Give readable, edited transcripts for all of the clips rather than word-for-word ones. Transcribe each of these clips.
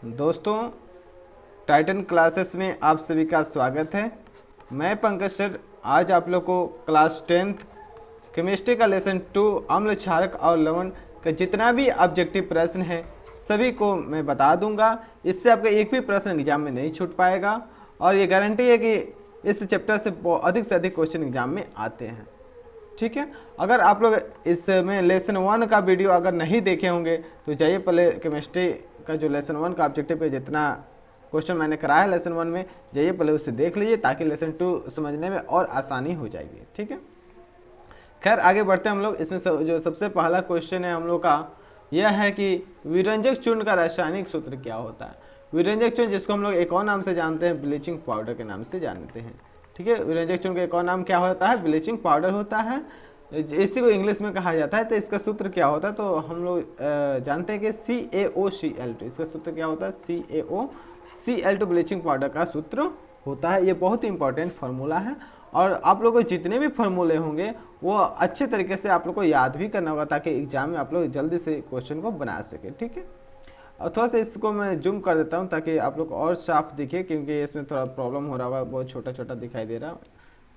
दोस्तों, Titan classes में आप सभी का स्वागत है। मैं पंकज सर आज आप लोग को क्लास 10th केमिस्ट्री का लेसन 2 अम्ल क्षारक और लवण का जितना भी ऑब्जेक्टिव प्रश्न है सभी को मैं बता दूंगा। इससे आपका एक भी प्रश्न एग्जाम में नहीं छूट पाएगा और ये गारंटी है कि इस चैप्टर से अधिक क्वेश्चन एग्जाम में आते हैं। ठीक है, अगर आप लोग इसमें लेसन 1 का वीडियो अगर नहीं देखे होंगे तो जाइए पहले केमिस्ट्री का जो लेसन 1 का ऑब्जेक्टिव पे जितना क्वेश्चन मैंने कराया लेसन 1 में, जाइए पहले उसे देख लीजिए ताकि लेसन 2 समझने में और आसानी हो जाएगी। ठीक है, खैर आगे बढ़ते हैं हम लोग। इसमें जो सबसे पहला क्वेश्चन है हम लोग का यह है कि विरंजक चूर्ण का रासायनिक सूत्र क्या होता है। विरंजक चूर्ण जिसको हम लोग एक और नाम से जानते हैं ब्लीचिंग पाउडर के नाम से जानते हैं। ठीक है, विरंजक चूर्ण का एक और नाम क्या होता है, ब्लीचिंग पाउडर होता है, इसी को इंग्लिश में कहा जाता है। तो इसका सूत्र क्या होता है, तो हम लोग जानते हैं कि CaOCl2, इसका सूत्र क्या होता है, CaOCl2 ब्लीचिंग पाउडर का सूत्र होता है। ये बहुत ही इंपॉर्टेंट फार्मूला है और आप लोगों को जितने भी फार्मूले होंगे वो अच्छे तरीके से आप लोग को याद भी करना होगा ताकि एग्जाम में आप लोग जल्दी से क्वेश्चन को बना सके। ठीक है, और थोड़ा सा इसको मैं जूम कर देता हूँ ताकि आप लोग को और साफ दिखे, क्योंकि इसमें थोड़ा प्रॉब्लम हो रहा होगा, बहुत छोटा छोटा दिखाई दे रहा।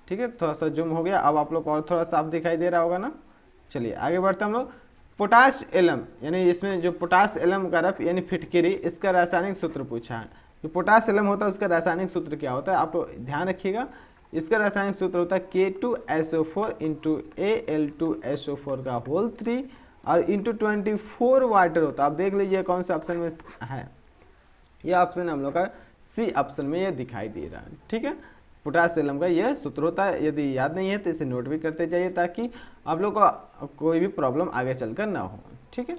ठीक है, थोड़ा सा जूम हो गया, अब आप लोग को और थोड़ा साफ दिखाई दे रहा होगा ना। चलिए आगे बढ़ते हम लोग। पोटाश एलम यानी इसमें जो पोटाश एलम का रफ यानी फिटकिरी, इसका रासायनिक सूत्र पूछा है। जो पोटाश एलम होता है उसका रासायनिक सूत्र क्या होता है, आप लोग ध्यान रखिएगा। इसका रासायनिक सूत्र होता है K2SO4 इंटू Al2SO4 का होल 3 और इंटू 24 वाटर होता है। आप देख लीजिए कौन से ऑप्शन में है, यह ऑप्शन हम लोग का सी ऑप्शन में ये दिखाई दे रहा है। ठीक है, पोटाश एलम का यह सूत्र होता है। यदि याद नहीं है तो इसे नोट भी करते जाइए ताकि आप लोग को कोई भी प्रॉब्लम आगे चलकर ना हो। ठीक है,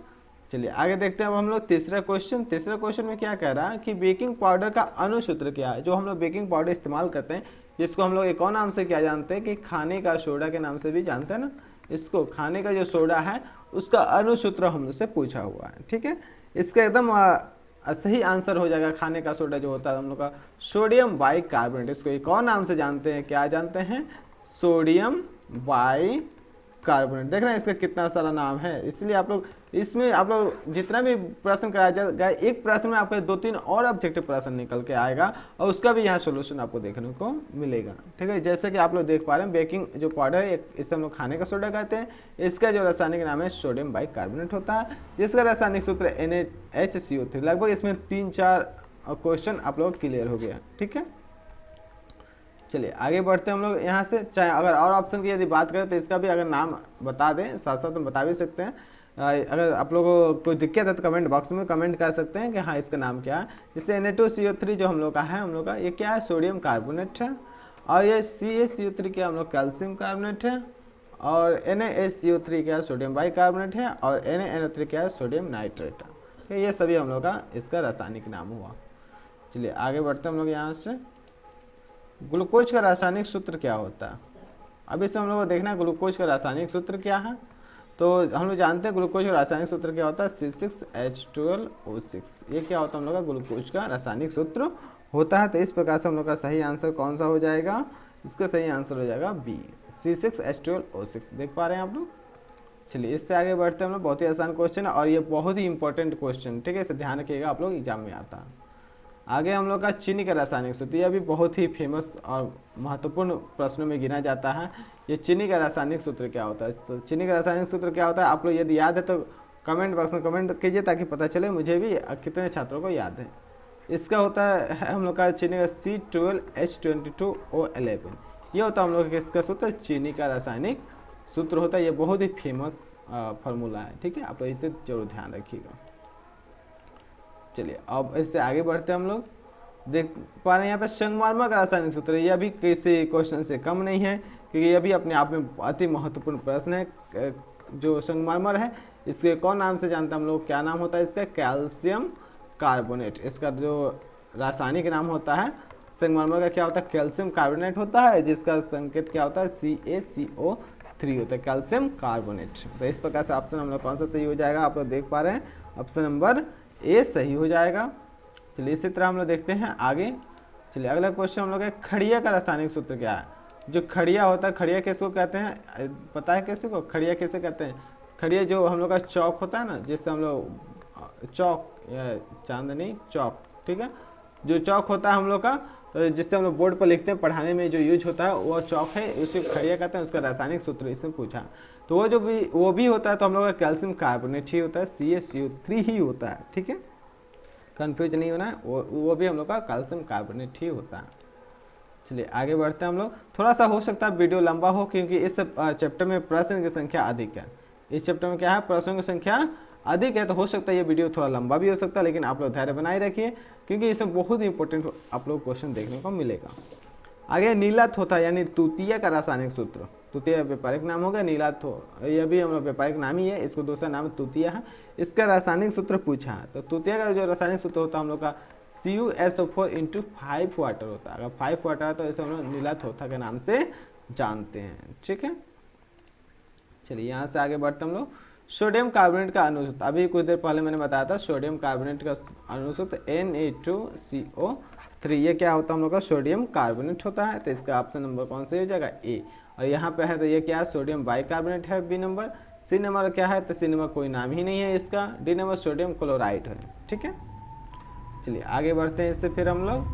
चलिए आगे देखते हैं अब हम लोग तीसरा क्वेश्चन। तीसरा क्वेश्चन में क्या कह रहा है कि बेकिंग पाउडर का अनुसूत्र क्या है। जो हम लोग बेकिंग पाउडर इस्तेमाल करते हैं जिसको हम लोग एक और नाम से क्या जानते हैं कि खाने का सोडा के नाम से भी जानते हैं ना, इसको खाने का जो सोडा है उसका अनुसूत्र हम लोग से पूछा हुआ है। ठीक है, इसका एकदम सही आंसर हो जाएगा। खाने का सोडा जो होता है हम लोग का सोडियम बाइकार्बोनेट, इसको एक और नाम से जानते हैं, क्या जानते हैं, सोडियम बाइकार्बोनेट। देख रहे हैं इसका कितना सारा नाम है, इसलिए आप लोग इसमें आप लोग जितना भी प्रश्न कराया जाएगा एक प्रश्न में आपको 2-3 और ऑब्जेक्टिव प्रश्न निकल के आएगा और उसका भी यहाँ सोल्यूशन आपको देखने को मिलेगा। ठीक है, जैसे कि आप लोग देख पा रहे हैं बेकिंग जो पाउडर है इसे हम लोग खाने का सोडा कहते हैं। इसका जो रासायनिक नाम है सोडियम बाइकार्बोनेट होता है, जिसका रासायनिक सूत्र NaHCO3। लगभग इसमें 3-4 क्वेश्चन आप लोग क्लियर हो गया। ठीक है, चलिए आगे बढ़ते हैं हम लोग यहाँ से। चाहे अगर और ऑप्शन की यदि बात करें तो इसका भी अगर नाम बता दें, साथ साथ हम बता भी सकते हैं। अगर आप लोगों को कोई दिक्कत है तो कमेंट बॉक्स में कमेंट कर सकते हैं कि हाँ इसका नाम क्या है। जैसे Na2CO3 जो हम लोग का है, हम लोग का ये क्या है, सोडियम कार्बोनेट है, और ये CaCO3 क्या हम लोग कैल्शियम कार्बोनेट है, और NaHCO3 क्या है, सोडियम बाइकार्बोनेट है, और NaNO3 क्या है, सोडियम नाइट्रेट है। ये सभी हम लोग का इसका रासायनिक नाम हुआ। चलिए आगे बढ़ते हैं हम लोग यहाँ से। ग्लूकोज का रासायनिक सूत्र क्या होता है, अब इसमें हम लोग को देखना है ग्लूकोज का रासायनिक सूत्र क्या है। तो हम लोग जानते हैं ग्लूकोज का रासायनिक सूत्र क्या होता है, C6H12O6। ये क्या होता है हम लोग का ग्लूकोज का रासायनिक सूत्र होता है। तो इस प्रकार से हम लोग का सही आंसर कौन सा हो जाएगा, इसका सही आंसर हो जाएगा B, C6H12O6। देख पा रहे हैं आप लोग। चलिए इससे आगे बढ़ते हैं हम लोग। बहुत ही आसान क्वेश्चन है और ये बहुत ही इंपॉर्टेंट क्वेश्चन। ठीक है, इसे ध्यान रखिएगा, आप लोग एग्जाम में आता है। आगे हम लोग का चीनी का रासायनिक सूत्र, यह भी बहुत ही फेमस और महत्वपूर्ण प्रश्नों में गिना जाता है। ये चीनी का रासायनिक सूत्र क्या होता है, तो चीनी का रासायनिक सूत्र क्या होता है आप लोग यदि याद है तो कमेंट बॉक्स में कमेंट कीजिए ताकि पता चले मुझे भी कितने छात्रों को याद है। इसका होता है हम लोग का चीनी का C12H22O11। ये होता है हम लोग का इसका सूत्र, चीनी का रासायनिक सूत्र होता है। ये बहुत ही फेमस फार्मूला है। ठीक है, आप लोग इसे जरूर ध्यान रखिएगा। चलिए अब इससे आगे बढ़ते हैं हम लोग। देख पा रहे हैं यहाँ पे संगमरमर का रासायनिक सूत्र, यह भी किसी क्वेश्चन से कम नहीं है क्योंकि यह भी अपने आप में अति महत्वपूर्ण प्रश्न है। जो संगमरमर है इसके कौन नाम से जानते हैं हम लोग, क्या नाम होता है इसका, कैल्शियम कार्बोनेट। इसका जो रासायनिक नाम होता है संगमरमर का क्या होता है, कैल्शियम कार्बोनेट होता है, जिसका संकेत क्या होता है, CaCO3 होता है, कैल्शियम कार्बोनेट। तो इस प्रकार से ऑप्शन हम लोग कौन सा सही हो जाएगा, आप लोग देख पा रहे हैं ऑप्शन नंबर A सही हो जाएगा। चलिए इसी तरह हम लोग देखते हैं आगे। चलिए अगला क्वेश्चन हम लोग है, खड़िया का रासायनिक सूत्र क्या है। जो खड़िया होता है, खड़िया किसको कहते हैं, पता है किसी को खड़िया किसे कहते हैं। खड़िया जो हम लोग का चौक होता है ना, जिससे हम लोग चौक या चांदनी चौक, ठीक है। जो चौक होता है हम लोग का, तो जिससे हम लोग बोर्ड पर लिखते हैं, पढ़ाने में जो यूज होता है वो चौक है, उसे खड़िया कहते हैं। उसका रासायनिक सूत्र इसमें पूछा, तो वो भी होता है, तो हम लोग का कैल्शियम कार्बोनेट ही होता है, CaCO3 ही होता है, ठीक है, कंफ्यूज नहीं होना है। वो भी हम लोग का कैल्शियम कार्बोनेट ही होता है। चलिए आगे बढ़ते हैं हम लोग। थोड़ा सा हो सकता है वीडियो लंबा हो, क्योंकि इस चैप्टर में प्रश्न की संख्या अधिक है। इस चैप्टर में क्या है, प्रश्नों की संख्या अधिक है, तो हो सकता है ये वीडियो थोड़ा लंबा भी हो सकता है, लेकिन आप लोग धैर्य बनाए रखिए, क्योंकि इसमें बहुत इंपॉर्टेंट आप लोग क्वेश्चन देखने को मिलेगा। आगे नीलाथोथा यानी तूतिया का रासायनिक सूत्र, तूतिया व्यापारिक नाम होगा, नीलाथो यह भी हम लोग व्यापारिक नाम ही है, इसको दूसरा नाम तूतिया है। इसका रासायनिक सूत्र पूछा है, तो तूतिया का जो रासायनिक सूत्र होता है हम लोग का CuSO4 × 5 वाटर होता है। अगर 5 वाटर है तो इसे हम लोग नीलाथोथा के नाम से जानते हैं, ठीक है। चलिए यहाँ से आगे बढ़ते हम लोग। सोडियम कार्बोनेट का अनुसूत्र, अभी कुछ देर पहले मैंने बताया था, सोडियम कार्बोनेट का अनुसूत्र Na2CO3। ये क्या होता है हम लोग का, सोडियम कार्बोनेट होता है। तो इसका ऑप्शन नंबर कौन सा हो जाएगा, ए। और यहाँ पे है तो ये क्या है, सोडियम बाइकार्बोनेट है, बी नंबर। सी नंबर क्या है, तो सी नंबर कोई नाम ही नहीं है इसका। डी नंबर सोडियम क्लोराइड है, ठीक है। चलिए आगे बढ़ते हैं इससे फिर हम लोग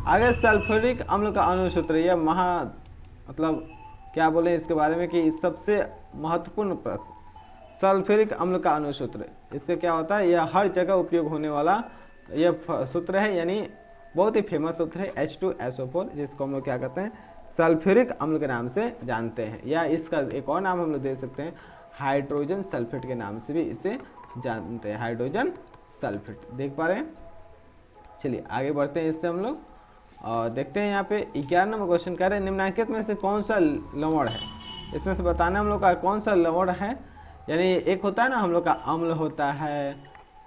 आगे। सल्फ्यूरिक अम्ल का अनुसूत्र, यह मतलब क्या बोले इसके बारे में कि सबसे महत्वपूर्ण प्रश्न, सल्फ्यूरिक अम्ल का अनुसूत्र, इसका क्या होता है, यह हर जगह उपयोग होने वाला यह सूत्र है, यानी बहुत ही फेमस सूत्र है H2SO4, जिसको हम लोग क्या कहते हैं, सल्फ्यूरिक अम्ल के नाम से जानते हैं, या इसका एक और नाम हम लोग दे सकते हैं, हाइड्रोजन सल्फेट के नाम से भी इसे जानते हैं, हाइड्रोजन सल्फेट। देख पा रहे हैं। चलिए आगे बढ़ते हैं इससे हम लोग और देखते हैं यहाँ पे 11 नंबर क्वेश्चन कह रहे हैं, निम्नलिखित में से कौन सा लवण है। इसमें से बताना हम लोग का कौन सा लवण है, यानी एक होता है ना हम लोग का अम्ल होता है,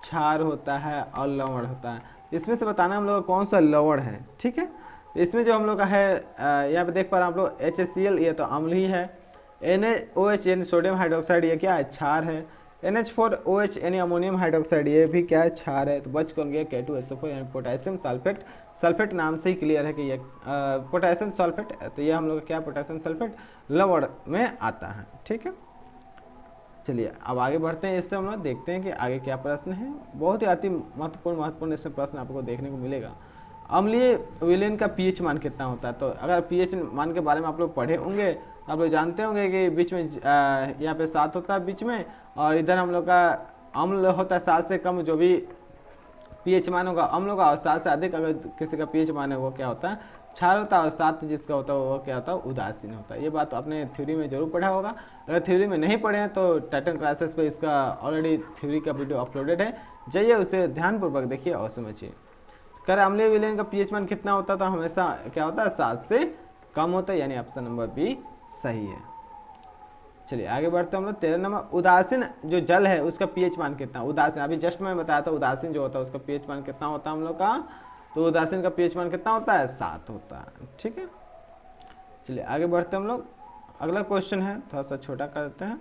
क्षार होता है और लवण होता है। इसमें से बताना हम लोग का कौन सा लवण है, ठीक है। इसमें जो हम लोग का है यहाँ पे देख पा रहे हैं आप लोग, HCl ये तो अम्ल ही है, NaOH यानी सोडियम हाइड्रोक्साइड ये क्या है, क्षार है, NH4OH यानी अमोनियम हाइड्रोक्साइड ये भी क्या है, क्षार है। तो बच कौन गया, K2SO4 यानी पोटेशियम सल्फेट। सल्फेट नाम से ही क्लियर है कि ये पोटेशियम सल्फेट, तो ये हम लोग क्या, पोटेशियम सल्फेट लवण में आता है, ठीक है। चलिए अब आगे बढ़ते हैं इससे हम लोग देखते हैं कि आगे क्या प्रश्न है। बहुत ही अति महत्वपूर्ण इसमें प्रश्न आपको देखने को मिलेगा। अम्लीय विलयन का पीएच मान कितना होता है। तो अगर पीएच मान के बारे में आप लोग पढ़े होंगे, आप लोग जानते होंगे कि बीच में यहाँ पे 7 होता है बीच में, और इधर हम लोग का अम्ल होता है 7 से कम, जो भी पीएच मान होगा अम्ल होगा, और 7 से अधिक अगर किसी का पीएच मान है वो क्या होता है, क्षार होता है, और 7 जिसका होता है वो क्या होता है, उदासीन होता है। ये बात आपने थ्योरी में जरूर पढ़ा होगा। अगर थ्योरी में नहीं पढ़े हैं तो टाइटन क्लासेस पे इसका ऑलरेडी थ्योरी का वीडियो अपलोडेड है, जाइए उसे ध्यानपूर्वक देखिए और समझिए। कर अम्लीय विलयन का पीएच मान कितना होता है, तो हमेशा क्या होता है, 7 से कम होता है, यानी ऑप्शन नंबर बी सही है। चलिए आगे बढ़ते हैं हम लोग। 13 नंबर, उदासीन जो जल है उसका पीएच मान कितना, उदासीन अभी जस्ट मैं बताया था, उदासीन जो होता है उसका पीएच मान कितना होता है हम लोग का, तो उदासीन का पीएच मान कितना होता है, 7 होता है, ठीक है। चलिए आगे बढ़ते हैं हम लोग। अगला क्वेश्चन है, थोड़ा सा छोटा कर देते हैं।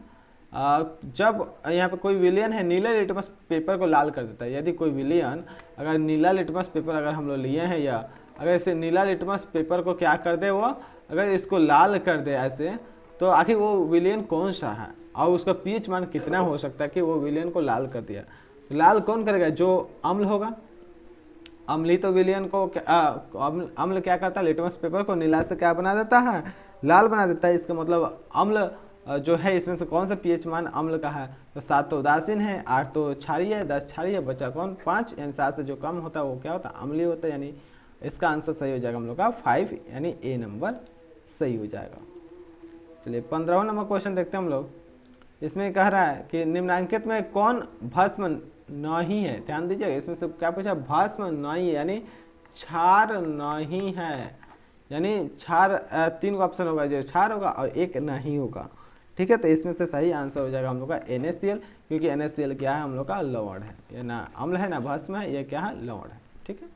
जब यहाँ पे कोई विलयन है नीला लिटमस पेपर को लाल कर देता है, यदि कोई विलयन अगर नीला लिटमस पेपर अगर हम लोग लिए हैं, या अगर इसे नीला लिटमस पेपर को क्या कर दे, वो अगर इसको लाल कर दे ऐसे, तो आखिर वो विलयन कौन सा है और उसका पीएच मान कितना हो सकता है कि वो विलयन को लाल कर दिया। लाल कौन करेगा, जो अम्ल होगा, अम्ली तो विलयन को अम्ल क्या करता है, लिटमस पेपर को नीला से क्या बना देता है, लाल बना देता है। इसका मतलब अम्ल जो है इसमें से कौन सा पीएच मान अम्ल का है, तो 7 तो उदासीन है, 8 तो क्षारीय है, 10 क्षारीय, बचा कौन 5, यानी 7 से जो कम होता है वो क्या होता है, अम्लीय होता है। यानी इसका आंसर सही हो जाएगा हम लोग का 5, यानी ए नंबर सही हो जाएगा। चलिए 15वां नंबर क्वेश्चन देखते हैं हम लोग। इसमें कह रहा है कि निम्नलिखित में कौन भस्म नहीं है, ध्यान दीजिए इसमें से क्या पूछा, भस्म नहीं, यानी क्षार नहीं है, यानी क्षार 3 का ऑप्शन होगा, जो क्षार होगा और एक नहीं होगा, ठीक है। तो इसमें से सही आंसर हो जाएगा हम लोग का NaCl, क्योंकि NaCl क्या है हम लोग का लवण है, ये ना अम्ल है ना भस्म है, ये क्या है लवण है, ठीक है।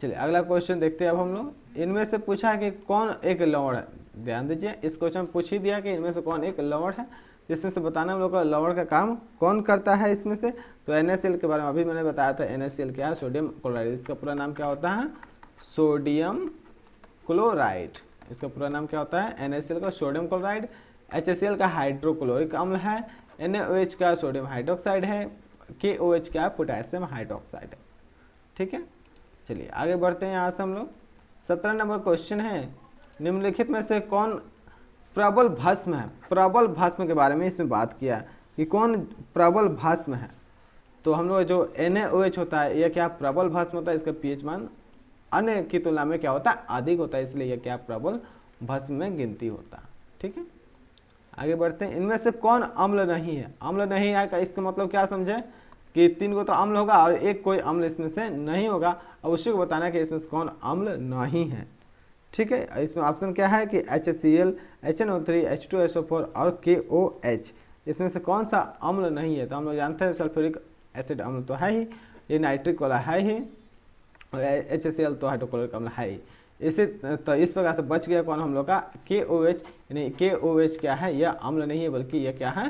चलिए अगला क्वेश्चन देखते हैं अब हम लोग। इनमें से पूछा है कि कौन एक लवण है, ध्यान दीजिए इस क्वेश्चन में पूछ ही दिया कि इनमें से कौन एक लवण है, जिसमें से बताना हम लोग का लवण का काम कौन करता है इसमें से। तो NaCl के बारे में अभी मैंने बताया था, NaCl क्या है, सोडियम क्लोराइड। इसका पूरा नाम क्या होता है, सोडियम क्लोराइड। इसका पूरा नाम क्या होता है, NaCl का सोडियम क्लोराइड। HCl का हाइड्रोक्लोरिक अम्ल है। NaOH का सोडियम हाइड्रोक्साइड है। KOH क्या है, पोटेशियम हाइड्रोक्साइड है। ठीक है, चलिए आगे बढ़ते हैं। यहाँ से हम लोग 17 नंबर क्वेश्चन है, निम्नलिखित में से कौन प्रबल भस्म है। प्रबल भस्म के बारे में इसमें बात किया कि कौन प्रबल भस्म है। तो हम लोग जो NaOH होता है यह क्या प्रबल भस्म होता है, इसका pH मान अन्य की तुलना में क्या होता है, अधिक होता है, इसलिए यह क्या प्रबल भस्म में गिनती होता है। ठीक है, आगे बढ़ते हैं। इनमें से कौन अम्ल नहीं है। अम्ल नहीं है का इसका मतलब क्या समझे कि 3 को तो अम्ल होगा और एक कोई अम्ल इसमें से नहीं होगा, अब उसी को बताना है कि इसमें से कौन अम्ल नहीं है। ठीक है, इसमें ऑप्शन क्या है कि HCl, HNO3, H2SO4 और KOH, इसमें से कौन सा अम्ल नहीं है। तो हम लोग जानते हैं सल्फ्यूरिक एसिड अम्ल तो है ही, ये नाइट्रिक वाला है ही, और HCl तो हाइड्रोक्लोरिक अम्ल है ही। इसी तो इस प्रकार से बच गया कौन हम लोग का KOH, यानी KOH क्या है, यह अम्ल नहीं है बल्कि यह क्या है,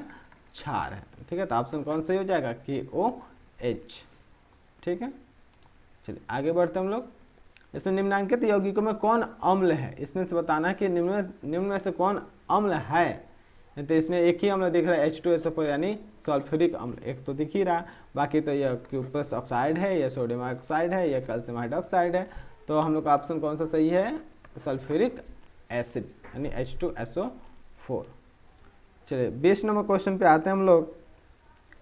क्षार है। ठीक है, तो ऑप्शन कौन सही हो जाएगा, KOH। ठीक है, चलिए आगे बढ़ते हम लोग। इसमें निम्नांकित यौगिकों में कौन अम्ल है, इसमें से बताना है कि निम्न में से कौन अम्ल है। तो इसमें एक ही अम्ल दिख रहा है H2SO4 यानी सल्फ्यूरिक अम्ल, एक तो दिख ही रहा, बाकी तो यह क्यूप्रस ऑक्साइड है, यह सोडियम ऑक्साइड है, यह कैल्शियम हाइड्रोक्साइड है। तो हम लोग का ऑप्शन कौन सा सही है, सल्फ्यूरिक एसिड यानी H2SO4। चलिए 20 नंबर क्वेश्चन पे आते हैं हम लोग।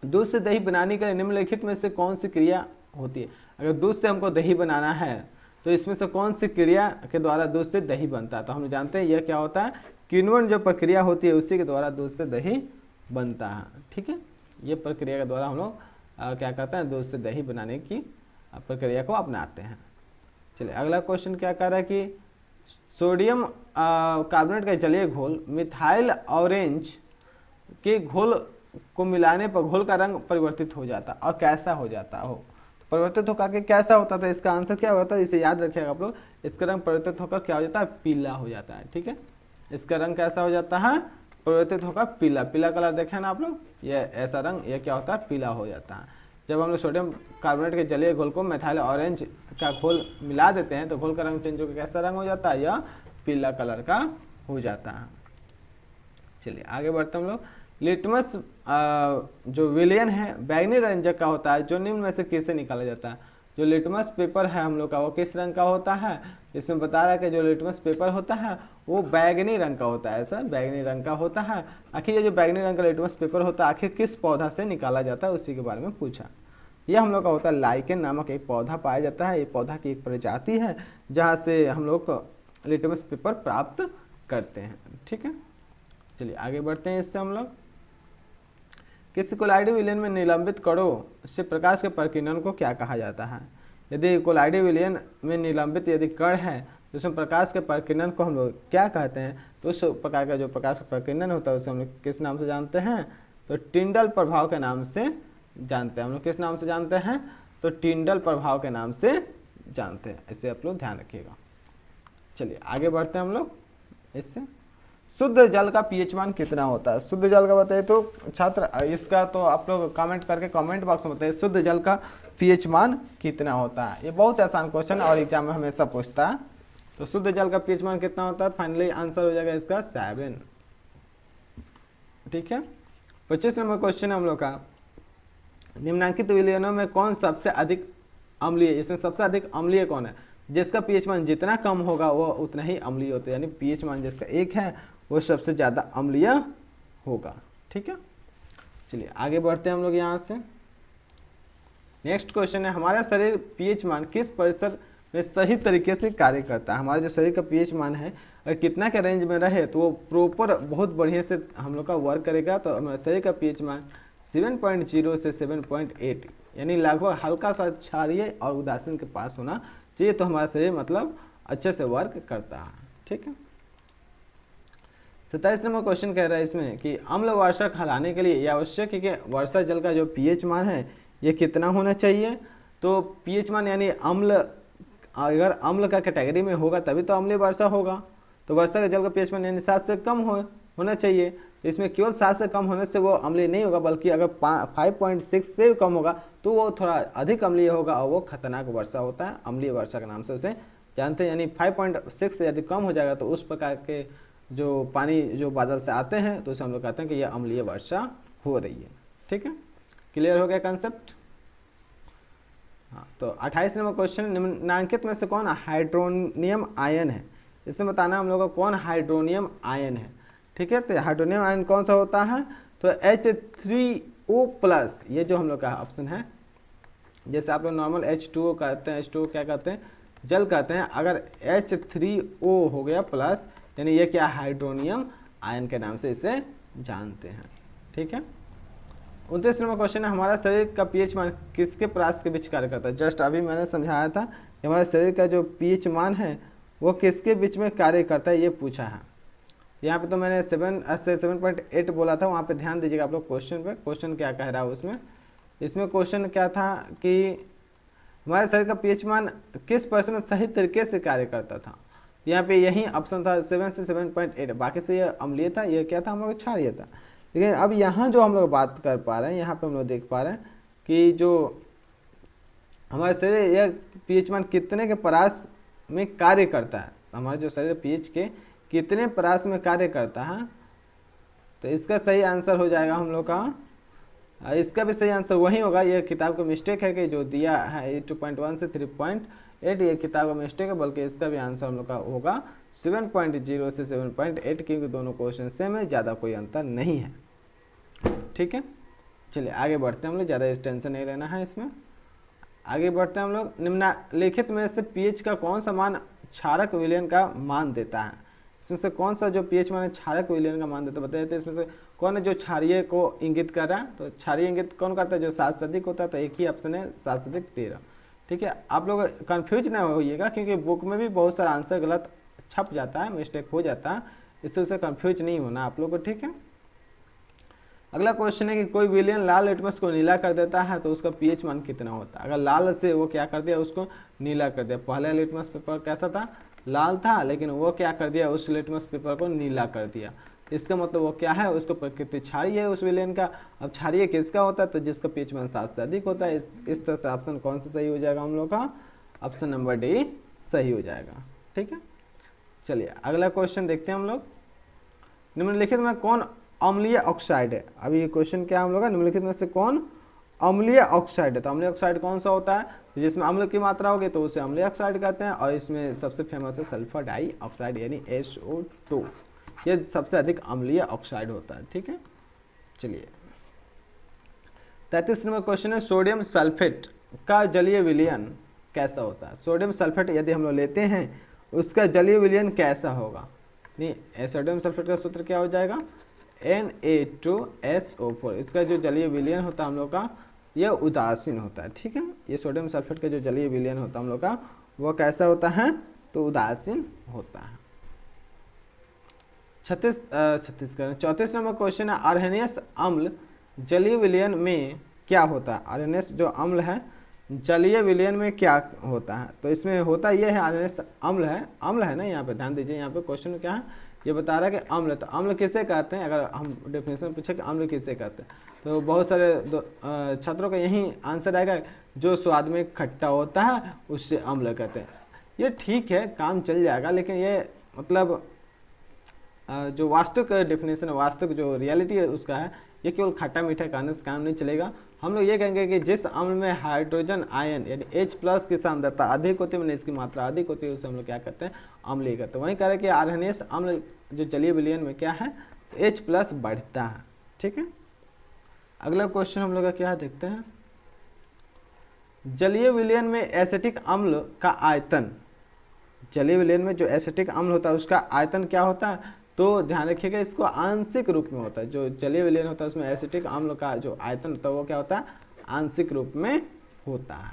दूध से दही बनाने के लिए निम्नलिखित में से कौन सी क्रिया होती है। अगर दूध से हमको दही बनाना है तो इसमें से कौन सी क्रिया के द्वारा दूध से दही बनता है। तो हम जानते हैं यह क्या होता है, किण्वन जो प्रक्रिया होती है उसी के द्वारा दूध से दही बनता है। ठीक है, ये प्रक्रिया के द्वारा हम लोग क्या करते हैं, दूध से दही बनाने की प्रक्रिया को अपनाते हैं। चलिए अगला क्वेश्चन क्या कह रहा है कि सोडियम कार्बोनेट का जलीय घोल मिथाइल ऑरेंज के घोल को मिलाने पर घोल का रंग परिवर्तित हो जाता और कैसा हो जाता हो। तो परिवर्तित होकर के कैसा होता था, इसका आंसर क्या होता है, इसे याद रखिएगा आप लोग। इसका रंग परिवर्तित होकर क्या हो जाता है, पीला हो जाता है। ठीक है, इसका रंग कैसा हो जाता है, परिवर्तित होकर पीला। पीला कलर देखे ना आप लोग, ये ऐसा रंग ये क्या होता है, पीला हो जाता है। जब हम लोग सोडियम कार्बोनेट के जलीय घोल को मिथाइल ऑरेंज का घोल मिला देते हैं तो घोल का रंग चेंज होकर कैसा रंग हो जाता है, यह पीला कलर का हो जाता है। चलिए आगे बढ़ते हम लोग। लिटमस जो विलयन है बैगनी रंजक का होता है, जो निम्न में से किससे निकाला जाता है। जो लिटमस पेपर है हम लोग का वो किस रंग का होता है, इसमें बता रहा है कि जो लिटमस पेपर होता है वो बैगनी रंग का होता है, ऐसा बैगनी रंग का होता है। आखिर ये जो बैगनी रंग का लिटमस पेपर होता है आखिर किस पौधा से निकाला जाता है, उसी के बारे में पूछा। यह हम लोग का होता है लाइकेन नामक एक पौधा पाया जाता है। ये पौधा की एक प्रजाति है जहाँ से हम लोग लिटमस पेपर प्राप्त करते हैं। ठीक है, चलिए आगे बढ़ते हैं। इससे हम लोग किसी कोलाइडी विलयन में निलंबित कणों से प्रकाश के प्रकीर्णन को क्या कहा जाता है। यदि कोलाइडी विलयन में निलंबित यदि कण है तो उसमें प्रकाश के प्रकीर्णन को हम लोग क्या कहते हैं। तो उस प्रकार का जो प्रकाश का प्रकीर्णन होता है उसे हम लोग किस नाम से जानते हैं, तो टिंडल प्रभाव के नाम से जानते हैं। हम लोग किस नाम से जानते हैं, तो टिंडल प्रभाव के नाम से जानते हैं। इसे आप लोग ध्यान रखिएगा। चलिए आगे बढ़ते हैं हम लोग। इससे शुद्ध जल का पीएच मान कितना होता है। शुद्ध जल का बताइए तो छात्र इसका तो आप लोग कमेंट करके कमेंट बॉक्स में बताइए शुद्ध जल का पीएच मान कितना होता है। ये बहुत आसान क्वेश्चन और एग्जाम में हमेशा पूछता है। तो शुद्ध जल का पीएच मान कितना होता है, फाइनली आंसर हो जाएगा इसका 7। ठीक है, 25 नंबर क्वेश्चन है हम लोग का। निम्नांकित विलयनों में कौन सबसे अधिक अम्लीय, इसमें सबसे अधिक अम्लीय कौन है। जिसका पीएच मान जितना कम होगा वो उतना ही अम्लीय होता है, यानी पीएच मान जिसका 1 है वो सबसे ज़्यादा अम्लीय होगा। ठीक है, चलिए आगे बढ़ते हैं हम लोग यहाँ से। नेक्स्ट क्वेश्चन है, हमारा शरीर पीएच मान किस परिसर में सही तरीके से कार्य करता है। हमारा जो शरीर का पीएच मान है अगर कितना के रेंज में रहे तो वो प्रॉपर बहुत बढ़िया से हम लोग का वर्क करेगा। तो हमारे शरीर का पीएच मान 7.0 से 7.8 यानी लगभग हल्का सा क्षारीय और उदासीन के पास होना चाहिए। तो हमारा शरीर मतलब अच्छे से वर्क करता है। ठीक है, 27 नंबर क्वेश्चन कह रहा है इसमें कि अम्ल वर्षा कहलाने के लिए यह आवश्यक है कि वर्षा जल का जो पीएच मान है ये कितना होना चाहिए। तो पीएच मान यानी अम्ल, अगर अम्ल का कैटेगरी में होगा तभी तो अम्लीय वर्षा होगा। तो वर्षा के जल का पीएच मान यानी 7 से कम होना चाहिए। तो इसमें केवल 7 से कम होने से वो अम्लीय नहीं होगा, बल्कि अगर 5.6 से कम होगा तो वो थोड़ा अधिक अम्लीय होगा और वो खतरनाक वर्षा होता है, अम्लीय वर्षा के नाम से उसे जानते हैं। यानी 5.6 से यदि कम हो जाएगा तो उस प्रकार के जो पानी जो बादल से आते हैं तो उसे हम लोग कहते हैं कि यह अम्लीय वर्षा हो रही है। ठीक है, क्लियर हो गया कंसेप्ट। हाँ, तो 28 नंबर क्वेश्चन, निम्नलिखित में से कौन हाइड्रोनियम आयन है? इसमें बताना हम लोग को कौन हाइड्रोनियम आयन है। ठीक है, तो हाइड्रोनियम आयन कौन सा होता है? तो H3O+, ये जो हम लोग का ऑप्शन है। जैसे आप लोग नॉर्मल H2O कहते हैं, H2O क्या कहते हैं? जल कहते हैं। अगर H3O हो गया प्लस, यानी ये क्या हाइड्रोनियम आयन के नाम से इसे जानते हैं। ठीक है, 29 नंबर क्वेश्चन है, हमारा शरीर का पीएच मान किसके परास के बीच कार्य करता है? जस्ट अभी मैंने समझाया था कि हमारे शरीर का जो पीएच मान है वो किसके बीच में कार्य करता है, ये पूछा है। यहाँ पे तो मैंने 7 से 7.8 बोला था, वहाँ पे ध्यान दीजिएगा आप लोग क्वेश्चन पे, क्वेश्चन क्या कह रहा है उसमें। इसमें क्वेश्चन क्या था कि हमारे शरीर का पीएच मान किस परसेंट में सही तरीके से कार्य करता था। यहाँ पे यही ऑप्शन था 7 से 7.8, बाकी से ये अम्लीय था, ये क्या था हम लोग क्षारीय था। लेकिन अब यहाँ जो हम लोग बात कर पा रहे हैं, यहाँ पे हम लोग देख पा रहे हैं कि जो हमारे शरीर यह पीएच मान कितने के परास में कार्य करता है, हमारे जो शरीर पीएच के कितने परास में कार्य करता है। तो इसका सही आंसर हो जाएगा हम लोग का, इसका भी सही आंसर वही होगा। ये किताब का मिस्टेक है कि जो दिया है 2.1 से 3.8, ये किताब का मिस्टेक है, बल्कि इसका भी आंसर हम लोग का होगा 7.0 से 7.8, क्योंकि दोनों क्वेश्चन सेम है, ज़्यादा कोई अंतर नहीं है। ठीक है, चलिए आगे बढ़ते हैं हम लोग, ज़्यादा टेंशन नहीं लेना है इसमें। आगे बढ़ते हैं हम लोग, निम्नलिखित में से पीएच का कौन सा मान क्षारक विलयन का मान देता है? इसमें से कौन सा जो पीएच मान क्षारक विलयन का मान देता है, बताइए। तो इसमें से कौन है जो क्षारीय को इंगित कर रहा है? तो क्षारीय इंगित कौन करता है? जो 7 से अधिक होता है। तो एक ही ऑप्शन है 7 से अधिक 13। ठीक है, आप लोग कंफ्यूज ना होइएगा, क्योंकि बुक में भी बहुत सारा आंसर गलत छप जाता है, मिस्टेक हो जाता है, इससे उसे कंफ्यूज नहीं होना आप लोग को। ठीक है, अगला क्वेश्चन है कि कोई विलयन लाल लिटमस को नीला कर देता है तो उसका पीएच मान कितना होता है? अगर लाल से वो क्या कर दिया, उसको नीला कर दिया। पहले लिटमस पेपर कैसा था? लाल था, लेकिन वो क्या कर दिया, उस लिटमस पेपर को नीला कर दिया। इसका मतलब वो क्या है, उसको प्रकृति क्षारीय है उस विलयन का। अब क्षारीय किसका होता है? तो जिसका पीएच मान 7 से अधिक होता है। इस तरह से ऑप्शन कौन सा सही हो जाएगा हम लोग का? ऑप्शन नंबर डी सही हो जाएगा। ठीक है, चलिए अगला क्वेश्चन देखते हैं हम लोग। निम्नलिखित में कौन अम्लीय ऑक्साइड है? अभी ये क्वेश्चन क्या हम लोग का, निम्नलिखित में से कौन अम्लीय ऑक्साइड है? तो अम्लीय ऑक्साइड कौन सा होता है? तो जिसमें अम्ल की मात्रा होगी तो उसे अम्लीय ऑक्साइड कहते हैं। और इसमें सबसे फेमस है सल्फर डाई ऑक्साइड यानी SO2, ये सबसे अधिक अम्लीय ऑक्साइड होता है। ठीक है, चलिए 33 नंबर क्वेश्चन है, सोडियम सल्फेट का जलीय विलयन कैसा होता है? सोडियम सल्फेट यदि हम लोग लेते हैं उसका जलीय विलयन कैसा होगा? नहीं, सोडियम सल्फेट का सूत्र क्या हो जाएगा? Na2SO4। इसका जो जलीय विलयन होता है हम लोग का, यह उदासीन होता है। ठीक है, ये सोडियम सल्फेट का जो जलीय विलयन होता है हम लोग का, वो कैसा होता है? तो उदासीन होता है। 34 नंबर क्वेश्चन है, आर्सेनियस अम्ल जलीय विलयन में क्या होता है? आर्सेनियस जो अम्ल है जलीय विलयन में क्या होता है? तो इसमें होता ये है, आर्सेनियस अम्ल है ना, यहाँ पे ध्यान दीजिए। यहाँ पे क्वेश्चन क्या है, ये बता रहा है कि अम्ल, तो अम्ल किसे कहते हैं? अगर हम डेफिनेशन पूछे कि अम्ल किसे कहते हैं, तो बहुत सारे छात्रों का यही आंसर आएगा, जो स्वाद में खट्टा होता है उससे अम्ल कहते हैं। ये ठीक है, काम चल जाएगा, लेकिन ये मतलब जो वास्तविक डेफिनेशन है, वास्तविक जो रियलिटी है उसका है, ये केवल खट्टा मीठा कहने से काम नहीं चलेगा। हम लोग ये कहेंगे कि जिस अम्ल में हाइड्रोजन आयन यानी H+ की सांद्रता अधिक होती है, मैंने इसकी मात्रा अधिक होती है, उसे हम लोग क्या कहते हैं? अम्लीय कहते हैं। वहीं कह रहे कि आर्सेनियस अम्ल जो जलीय विलयन में क्या है? तो H+ बढ़ता है। ठीक है, अगला क्वेश्चन हम लोग का क्या देखते हैं, जलीय विलयन में एसिटिक अम्ल का आयतन, जलीय विलयन में जो एसिटिक अम्ल होता है उसका आयतन क्या होता है? तो ध्यान रखिएगा, इसको आंशिक रूप में होता है। जो जलीय विलयन होता है उसमें एसिटिक अम्ल का जो आयतन होता है वो क्या होता है? आंशिक रूप में होता है।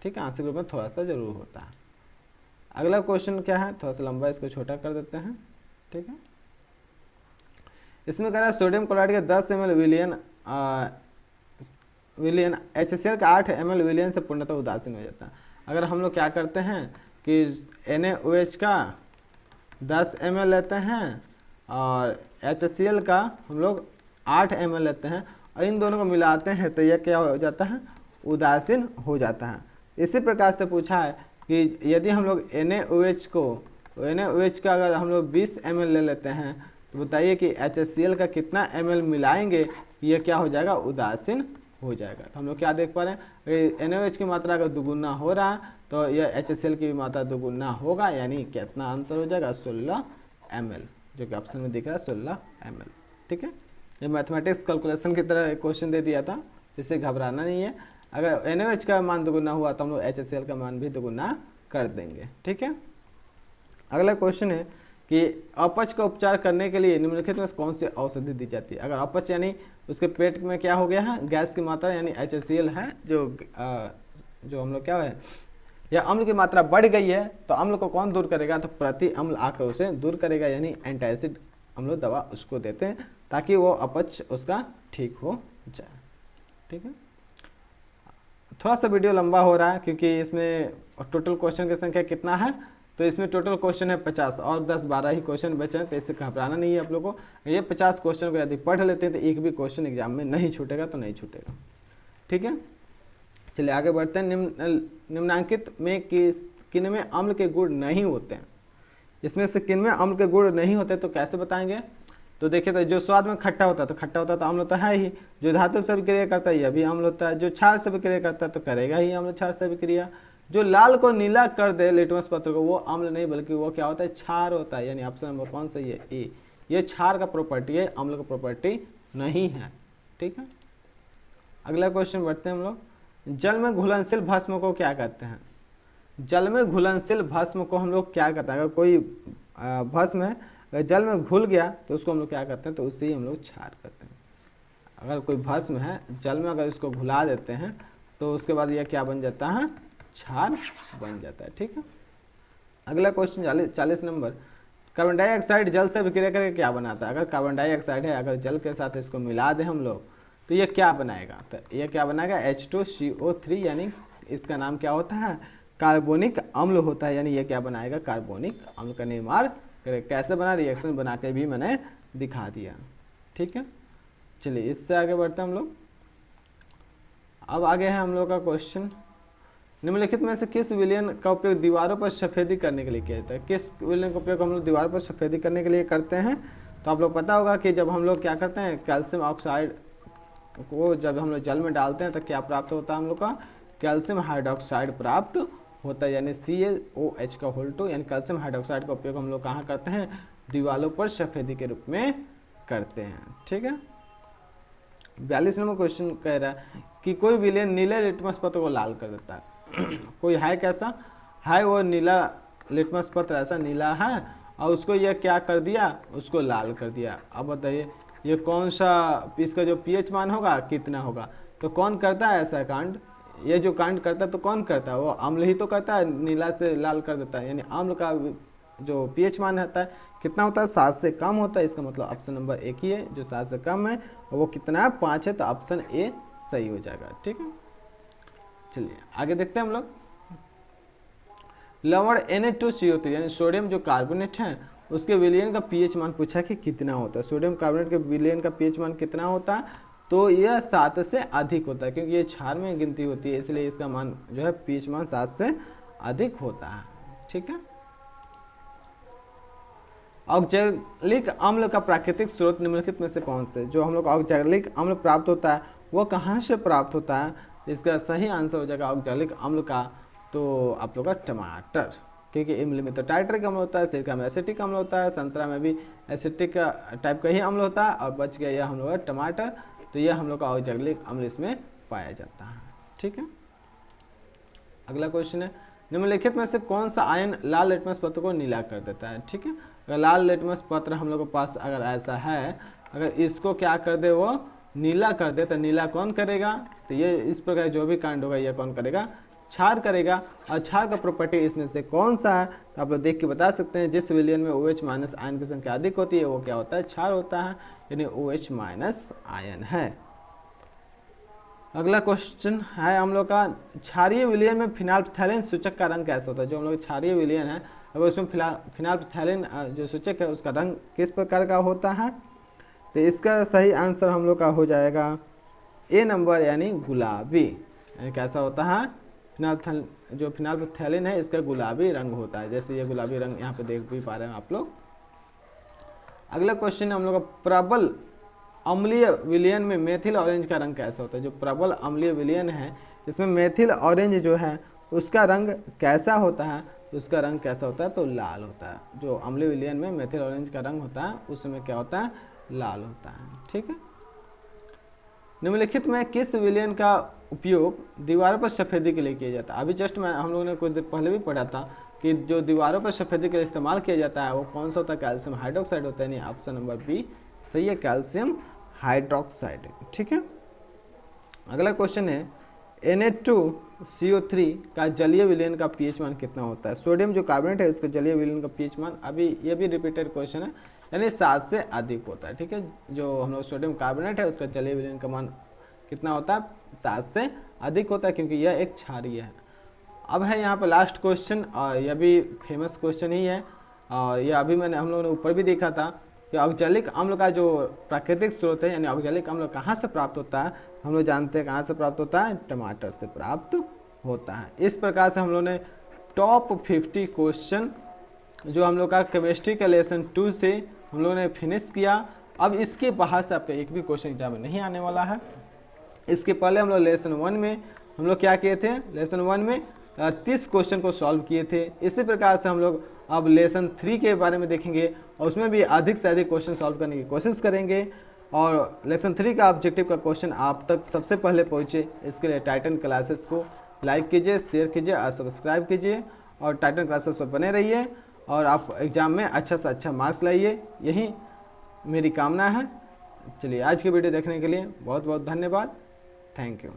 ठीक है, आंशिक रूप में थोड़ा सा जरूर होता है। अगला क्वेश्चन क्या है, थोड़ा सा लंबा, इसको छोटा कर देते हैं। ठीक है, इसमें कह रहा है सोडियम क्लोराइड के 10 ml विलयन HCl का 8 ml विलयन से पूर्णतः उदासीन हो जाता है। अगर हम लोग क्या करते हैं कि NaOH का 10 ml लेते हैं और HCl का हम लोग 8 ml लेते हैं और इन दोनों को मिलाते हैं, तो यह क्या हो जाता है? उदासीन हो जाता है। इसी प्रकार से पूछा है कि यदि हम लोग NaOH को, NaOH का अगर हम लोग 20 ml ले लेते हैं, तो बताइए कि HCl का कितना ml मिलाएंगे, ये क्या हो जाएगा? उदासीन हो जाएगा। तो हम लोग क्या देख पा रहे हैं, NaOH की मात्रा अगर दुगुना हो रहा है तो यह HCl की भी मात्रा दुगुना होगा, यानी कितना आंसर हो जाएगा 16 ml, जो कि ऑप्शन में दिख रहा है 16 ml। ठीक है, ये मैथमेटिक्स कैलकुलेशन की तरह एक क्वेश्चन दे दिया था, इससे घबराना नहीं है। अगर NaOH का मान दुगुना हुआ तो हम लोग HCl का मान भी दुगुना कर देंगे। ठीक है, अगला क्वेश्चन है कि अपच का उपचार करने के लिए निम्नलिखित में कौन सी औषधि दी जाती है। अगर अपच यानी उसके पेट में क्या हो गया है, गैस की मात्रा यानी HCl है, जो हम लोग क्या है या अम्ल की मात्रा बढ़ गई है, तो अम्ल को कौन दूर करेगा, तो प्रति अम्ल आकर उसे दूर करेगा, यानी एंटासिड हम लोग दवा उसको देते हैं ताकि वो अपच उसका ठीक हो जाए। ठीक है, थोड़ा सा वीडियो लंबा हो रहा है क्योंकि इसमें टोटल क्वेश्चन की संख्या कितना है, तो इसमें टोटल क्वेश्चन है 50 और 10-12 ही क्वेश्चन बचे हैं, तो इससे घबराना नहीं है आप लोगों को। ये 50 क्वेश्चन को यदि पढ़ लेते हैं तो एक भी क्वेश्चन एग्जाम में नहीं छूटेगा, तो नहीं छूटेगा। ठीक है, चलिए आगे बढ़ते हैं। निम्नांकित में किन में अम्ल के गुण नहीं होते हैं, इसमें से किन में अम्ल के गुण नहीं होते तो कैसे बताएंगे। तो देखिए, तो जो स्वाद में खट्टा होता है तो खट्टा होता है तो अम्ल तो है ही, जो धातु से विक्रिया करता है यह भी अम्ल होता है, जो क्षार से विक्रिया करता है तो करेगा ही अम्ल क्षार से विक्रिया, जो लाल को नीला कर दे लिटमस पत्र को वो अम्ल नहीं बल्कि वो क्या होता है, क्षार होता है, यानी ऑप्शन नंबर कौन सा है, ए। ये क्षार का प्रॉपर्टी है, अम्ल का प्रॉपर्टी नहीं है। ठीक है, अगला क्वेश्चन बढ़ते हैं हम लोग। जल में घुलनशील भस्म को क्या कहते हैं। जल में घुलनशील भस्म को हम लोग क्या कहते हैं, अगर कोई भस्म है अगर जल में घुल गया तो उसको हम लोग क्या कहते हैं, तो उसे ही हम लोग क्षार कहते हैं। अगर कोई भस्म है जल में अगर इसको घुला देते हैं तो उसके बाद यह क्या बन जाता है, क्षार बन जाता है। ठीक है, अगला क्वेश्चन 40 नंबर। कार्बन डाइऑक्साइड जल से विक्रिया करके क्या बनाता है। अगर कार्बन डाइऑक्साइड है, अगर जल के साथ इसको मिला दें हम लोग तो ये क्या बनाएगा, तो ये क्या बनाएगा H2CO3, यानी इसका नाम क्या होता है, कार्बोनिक अम्ल होता है, यानी ये क्या बनाएगा, कार्बोनिक अम्ल का निर्माण करेगा। कैसे बना, रिएक्शन बना के भी मैंने दिखा दिया। ठीक है, चलिए इससे आगे बढ़ते हैं हम लोग। अब आगे है हम लोग का क्वेश्चन, निम्नलिखित में से किस विलयन का उपयोग दीवारों पर सफेदी करने के लिए किया जाता है। किस विलयन का उपयोग हम लोग दीवारों पर सफेदी करने के लिए करते हैं, तो आप लोग पता होगा कि जब हम लोग क्या करते हैं, कैल्शियम ऑक्साइड को जब हम लोग जल में डालते हैं तो क्या प्राप्त होता है हम लोग का, कैल्शियम हाइड्रोक्साइड प्राप्त होता है, यानी CaOH का होल 2, यानी कैल्शियम हाइड्रोक्साइड का उपयोग हम लोग कहाँ करते हैं, दीवारों पर सफेदी के रूप में करते हैं। ठीक है, 42 नंबर क्वेश्चन कह रहा है कि कोई विलयन नीले लिटमस पत्र को लाल कर देता है। कोई है कैसा है, वो नीला लिटमस पत्र ऐसा नीला है और उसको ये क्या कर दिया, उसको लाल कर दिया। अब बताइए ये कौन सा, इसका जो pH मान होगा कितना होगा, तो कौन करता है ऐसा कांड, ये जो कांड करता है तो कौन करता है, वो अम्ल ही तो करता है, नीला से लाल कर देता है, यानी अम्ल का जो pH मान रहता है कितना होता है, 7 से कम होता है। इसका मतलब ऑप्शन नंबर 1 ही है, जो 7 से कम है, और वो कितना है, 5 है, तो ऑप्शन ए सही हो जाएगा। ठीक है, चलिए आगे देखते हैं हम लोग। लवण Na2CO3 यानी सोडियम जो कार्बोनेट है उसके विलयन का pH मान पूछा कि कितना होता है। सोडियम कार्बोनेट के विलयन का pH मान कितना होता है, तो यह 7 से अधिक होता है, क्योंकि ये क्षार में गिनती होती है, इसलिए इसका मान जो है pH मान 7 से अधिक होता है। ठीक है, ऑक्जेलिक अम्ल का प्राकृतिक स्रोत निम्नलिखित में से कौन से, जो हम लोग ऑक्जेलिक अम्ल प्राप्त होता है वो कहाँ से प्राप्त होता है, इसका सही आंसर हो जाएगा ऑक्जेलिक अम्ल का, तो आप लोग का टमाटर, क्योंकि इमली में तो टाइट्रिक अम्ल होता है, सिरका में एसिटिक अम्ल होता है, संतरा में भी एसिटिक टाइप का ही अम्ल होता है, और बच गया यह हम लोग का टमाटर, तो यह हम लोग का ऑक्जेलिक अम्ल इसमें पाया जाता है। ठीक है, अगला क्वेश्चन है, निम्नलिखित में से कौन सा आयन लाल लिटमस पत्र को नीला कर देता है। ठीक है, अगर लाल लिटमस पत्र हम लोग के पास अगर ऐसा है, अगर इसको क्या कर दे, वो नीला कर दे, तो नीला कौन करेगा, तो ये इस प्रकार जो भी कांड होगा यह कौन करेगा, क्षार करेगा। और क्षार का प्रॉपर्टी इसमें से कौन सा है, तो आप लोग देख के बता सकते हैं, जिस विलयन में OH माइनस आयन की संख्या अधिक होती है वो क्या होता है, क्षार होता है, यानी OH माइनस आयन है। अगला क्वेश्चन है हम लोग का, क्षारीय विलयन में फिनाइलफ्थैलीन सूचक का रंग कैसा होता है। जो हम लोग क्षारीय विलयन है अगर उसमें फिनाइलफ्थैलीन जो सूचक है उसका रंग किस प्रकार का होता है, तो इसका सही आंसर हम लोग का हो जाएगा ए नंबर, यानी गुलाबी। यानी कैसा होता है, जो फिनाइलफ्थैलीन है इसका गुलाबी रंग होता है, जैसे ये गुलाबी रंग यहाँ पे देख भी पा रहे हैं आप लोग। अगला क्वेश्चन हम लोग का, प्रबल अम्लीय विलयन में मेथिल ऑरेंज का रंग कैसा होता है? जो प्रबल अम्लीय विलयन है इसमें मेथिल ऑरेंज जो है उसका रंग कैसा होता है? उसका रंग कैसा होता है? तो लाल होता है। जो अम्लीय विलयन में मेथिल ऑरेंज का रंग होता है उसमें क्या होता है? लाल होता है। ठीक है। निम्नलिखित में किस विलयन का उपयोग दीवारों पर सफेदी के लिए किया जाता है? अभी जस्ट मैं हम लोगों ने कुछ देर पहले भी पढ़ा था कि जो दीवारों पर सफेदी के लिए इस्तेमाल किया जाता है वो कौन सा होता है? कैल्शियम हाइड्रोक्साइड होता है। यानी ऑप्शन नंबर बी सही है, कैल्शियम हाइड्रोक्साइड। ठीक है। अगला क्वेश्चन है Na2CO3 का जलीय विलयन का पीएच मान कितना होता है? सोडियम जो कार्बोनेट है उसका जलीय विलयन का पीएच मान, अभी ये भी रिपीटेड क्वेश्चन है, यानी 7 से अधिक होता है। ठीक है। जो हम लोग सोडियम कार्बोनेट है उसका जलीय विलयन का मान कितना होता है? 7 से अधिक होता है, क्योंकि यह एक क्षारीय है। अब है यहाँ पर लास्ट क्वेश्चन, और यह भी फेमस क्वेश्चन ही है, और यह अभी हम लोगों ने ऊपर भी देखा था कि ऑक्जेलिक अम्ल का जो प्राकृतिक स्रोत है, यानी ऑक्जेलिक अम्ल कहाँ से प्राप्त होता है? हम लोग जानते हैं कहाँ से प्राप्त होता है? टमाटर से प्राप्त होता है। इस प्रकार से हम लोग ने टॉप 50 क्वेश्चन जो हम लोग का केमिस्ट्री का लेसन 2 से हम लोगों ने फिनिश किया। अब इसके बाहर से आपका एक भी क्वेश्चन एग्जाम में नहीं आने वाला है। इसके पहले हम लोग लेसन 1 में हम लोग क्या किए थे? लेसन 1 में 30 क्वेश्चन को सॉल्व किए थे। इसी प्रकार से हम लोग अब लेसन 3 के बारे में देखेंगे और उसमें भी अधिक से अधिक क्वेश्चन सॉल्व करने की कोशिश करेंगे। और लेसन 3 का ऑब्जेक्टिव का क्वेश्चन आप तक सबसे पहले पहुंचे, इसके लिए टाइटन क्लासेस को लाइक कीजिए, शेयर कीजिए और सब्सक्राइब कीजिए, और टाइटन क्लासेस पर बने रहिए और आप एग्ज़ाम में अच्छा से अच्छा मार्क्स लाइए, यही मेरी कामना है। चलिए, आज की वीडियो देखने के लिए बहुत बहुत धन्यवाद। Thank you.